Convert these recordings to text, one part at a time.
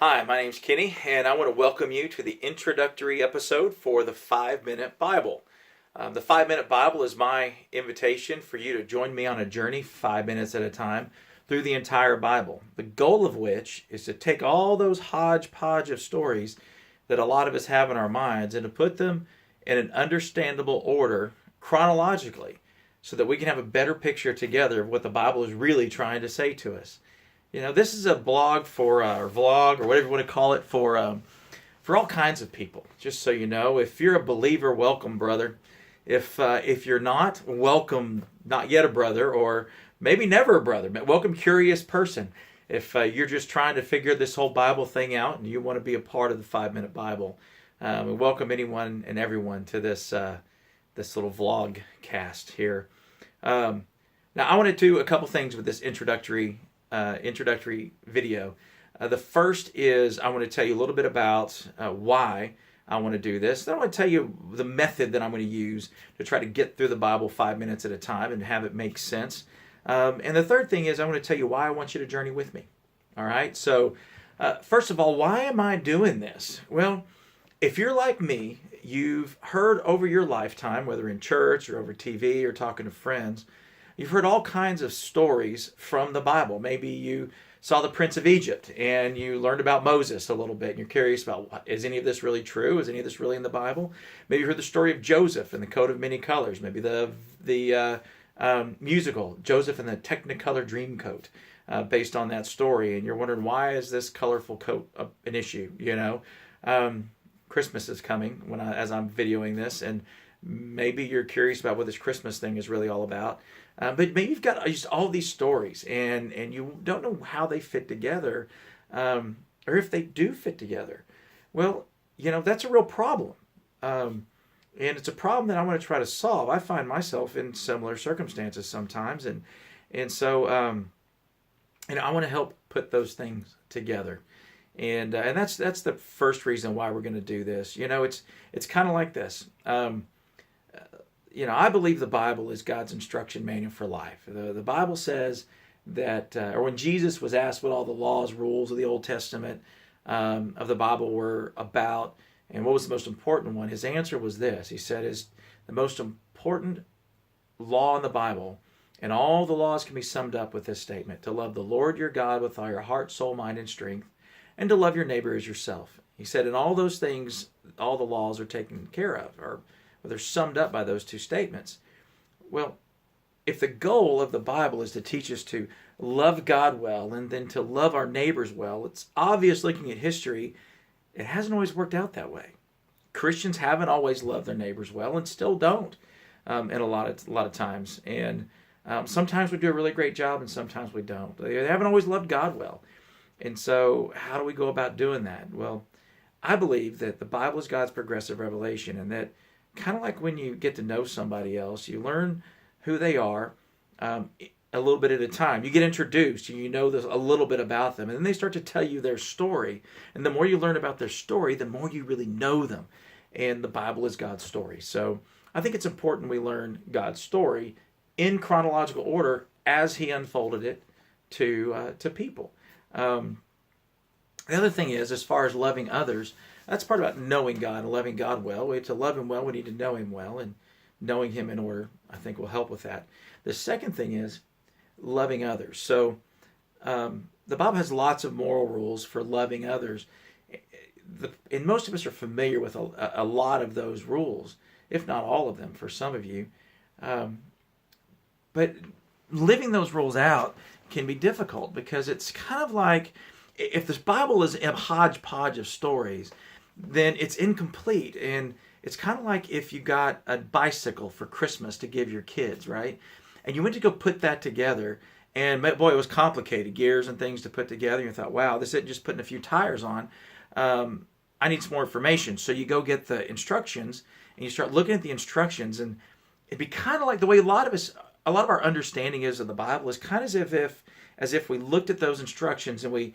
Hi, my name's Kenny, and I want to welcome you to the introductory episode for the 5 Minute Bible. The 5 Minute Bible is my invitation for you to join me on a journey 5 minutes at a time through the entire Bible. The goal of which is to take all those hodgepodge of stories that a lot of us have in our minds and to put them in an understandable order chronologically so that we can have a better picture together of what the Bible is really trying to say to us. This is a blog or vlog or whatever you want to call it for all kinds of people. Just so you know, if you're a believer, welcome, brother. If you're not, welcome, not yet a brother, or maybe never a brother. Welcome, curious person. If you're just trying to figure this whole Bible thing out and you want to be a part of the 5 Minute Bible, we welcome anyone and everyone to this little vlog cast here. Now, I want to do a couple things with this introductory video. The first is I want to tell you a little bit about why I want to do this. Then I want to tell you the method that I'm going to use to try to get through the Bible 5 minutes at a time and have it make sense. And the third thing is I want to tell you why I want you to journey with me. All right. So first of all, why am I doing this? Well, if you're like me, you've heard over your lifetime, whether in church or over TV or talking to friends, you've heard all kinds of stories from the Bible. Maybe you saw the Prince of Egypt and you learned about Moses a little bit and you're curious about, is any of this really true? Is any of this really in the Bible? Maybe you heard the story of Joseph and the coat of many colors. Maybe the musical, Joseph and the Technicolor Dreamcoat, based on that story. And you're wondering, why is this colorful coat an issue? Christmas is coming as I'm videoing this, and maybe you're curious about what this Christmas thing is really all about. But maybe you've got just all these stories and you don't know how they fit together, or if they do fit together. Well, that's a real problem. And it's a problem that I want to try to solve. I find myself in similar circumstances sometimes. And so I want to help put those things together. And that's the first reason why we're going to do this. It's kind of like this. I believe the Bible is God's instruction manual for life. The Bible says that, or when Jesus was asked what all the laws, rules of the Old Testament of the Bible were about, and what was the most important one, his answer was this. He said, "Is the most important law in the Bible, and all the laws can be summed up with this statement: to love the Lord your God with all your heart, soul, mind, and strength, and to love your neighbor as yourself." He said, and all those things, all the laws are taken care of, or they're summed up by those two statements. Well, if the goal of the Bible is to teach us to love God well and then to love our neighbors well, it's obvious looking at history, it hasn't always worked out that way. Christians haven't always loved their neighbors well and still don't in a lot of times. And sometimes we do a really great job and sometimes we don't. They haven't always loved God well. And so how do we go about doing that? Well, I believe that the Bible is God's progressive revelation, and that kind of like when you get to know somebody else, you learn who they are a little bit at a time. You get introduced, and you know a little bit about them, and then they start to tell you their story. And the more you learn about their story, the more you really know them. And the Bible is God's story. So I think it's important we learn God's story in chronological order as He unfolded it to people. The other thing is, as far as loving others, that's part about knowing God and loving God well. To love Him well, we need to know Him well, and knowing Him in order, I think, will help with that. The second thing is loving others. So the Bible has lots of moral rules for loving others, and most of us are familiar with a lot of those rules, if not all of them for some of you. But living those rules out can be difficult, because it's kind of like, if this Bible is a hodgepodge of stories, then it's incomplete. And it's kind of like if you got a bicycle for Christmas to give your kids, right? And you went to go put that together, and boy, it was complicated, gears and things to put together. And you thought, wow, this isn't just putting a few tires on. I need some more information. So you go get the instructions, and you start looking at the instructions, and it'd be kind of like the way a lot of our understanding is of the Bible is kind of as if we looked at those instructions and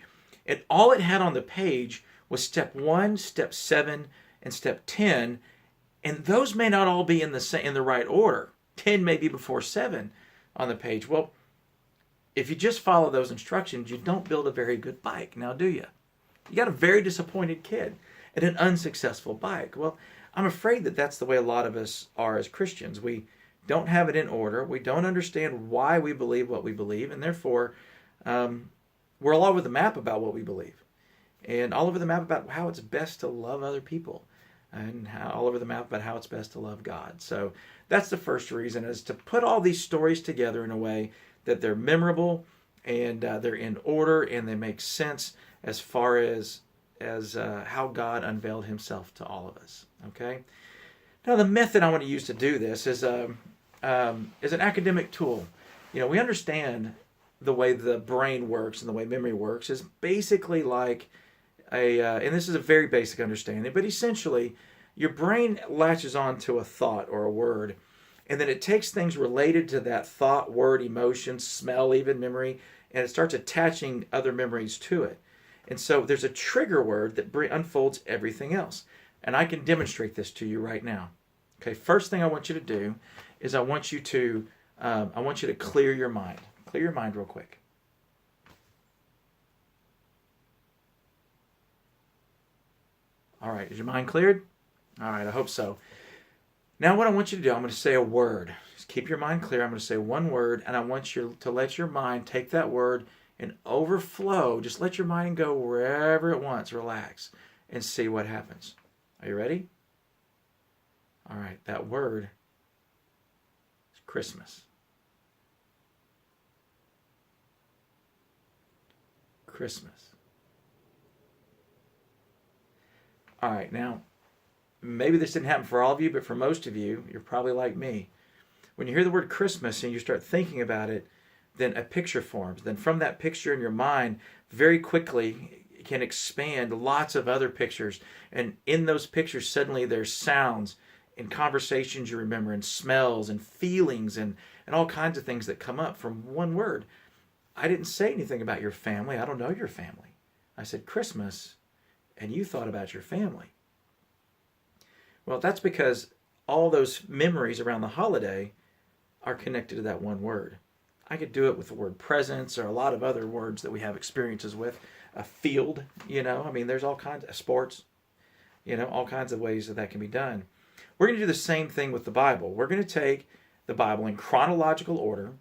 all it had on the page was step 1, step 7, and step 10, and those may not all be in the right order. 10 may be before 7 on the page. Well, if you just follow those instructions, you don't build a very good bike, now do you? You got a very disappointed kid and an unsuccessful bike. Well, I'm afraid that that's the way a lot of us are as Christians. We don't have it in order. We don't understand why we believe what we believe, and therefore we're all over the map about what we believe, and all over the map about how it's best to love other people, and all over the map about how it's best to love God. So that's the first reason, is to put all these stories together in a way that they're memorable and they're in order and they make sense as far as how God unveiled himself to all of us. Okay? Now, the method I want to use to do this is an academic tool. You know, we understand the way the brain works and the way memory works is basically like and this is a very basic understanding, but essentially your brain latches on to a thought or a word, and then it takes things related to that thought, word, emotion, smell, even memory, and it starts attaching other memories to it. And so there's a trigger word that unfolds everything else. And I can demonstrate this to you right now. Okay, first thing I want you to do is I want you to clear your mind. Clear your mind real quick. All right, is your mind cleared? All right, I hope so. Now what I want you to do, I'm going to say a word. Just keep your mind clear. I'm going to say one word, and I want you to let your mind take that word and overflow. Just let your mind go wherever it wants. Relax and see what happens. Are you ready? All right, that word is Christmas. Christmas. All right, now, maybe this didn't happen for all of you, but for most of you, you're probably like me. When you hear the word Christmas and you start thinking about it, then a picture forms. Then from that picture in your mind, very quickly can expand lots of other pictures. And in those pictures, suddenly there's sounds and conversations you remember, and smells and feelings and all kinds of things that come up from one word. I didn't say anything about your family. I don't know your family. I said Christmas, and you thought about your family. Well, that's because all those memories around the holiday are connected to that one word. I could do it with the word presents or a lot of other words that we have experiences with. A field, I mean, there's all kinds of sports, all kinds of ways that can be done. We're going to do the same thing with the Bible. We're going to take the Bible in chronological order.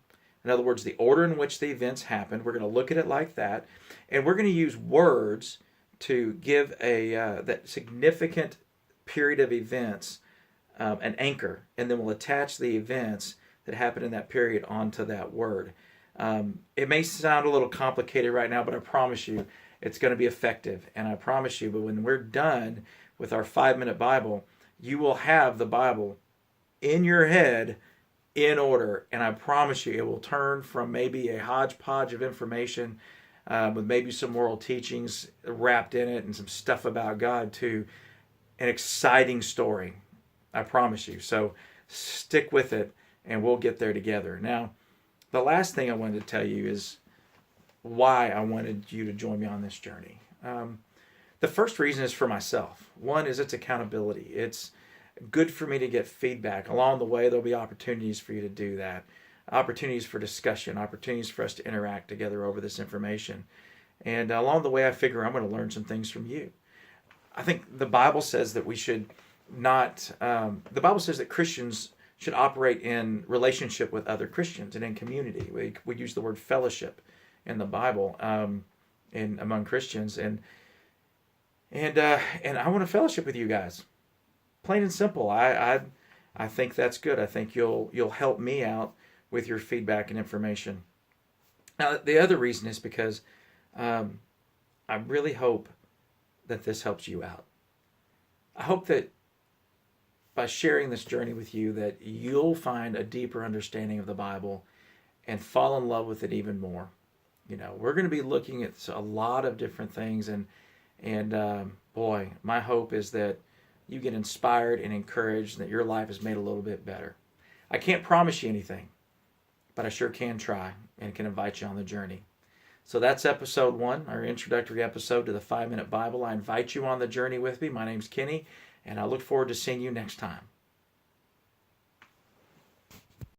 In other words, the order in which the events happened. We're going to look at it like that. And we're going to use words to give that significant period of events an anchor. And then we'll attach the events that happened in that period onto that word. It may sound a little complicated right now, but I promise you it's going to be effective. And I promise you, but when we're done with our 5-minute Bible, you will have the Bible in your head in order. And I promise you it will turn from maybe a hodgepodge of information with maybe some moral teachings wrapped in it and some stuff about God to an exciting story. I promise you. So stick with it and we'll get there together. Now, the last thing I wanted to tell you is why I wanted you to join me on this journey. The first reason is for myself. One is it's accountability. It's good for me to get feedback. Along the way, there'll be opportunities for you to do that. Opportunities for discussion, opportunities for us to interact together over this information. And along the way, I figure I'm going to learn some things from you. I think the Bible says that we should not, the Bible says that Christians should operate in relationship with other Christians and in community. We use the word fellowship in the Bible among Christians. And I want to fellowship with you guys. Plain and simple. I think that's good. I think you'll help me out with your feedback and information. Now, the other reason is because I really hope that this helps you out. I hope that by sharing this journey with you that you'll find a deeper understanding of the Bible and fall in love with it even more. We're going to be looking at a lot of different things, and boy, my hope is that you get inspired and encouraged, and that your life is made a little bit better. I can't promise you anything, but I sure can try and can invite you on the journey. So that's episode 1, our introductory episode to the 5-Minute Bible. I invite you on the journey with me. My name's Kenny, and I look forward to seeing you next time.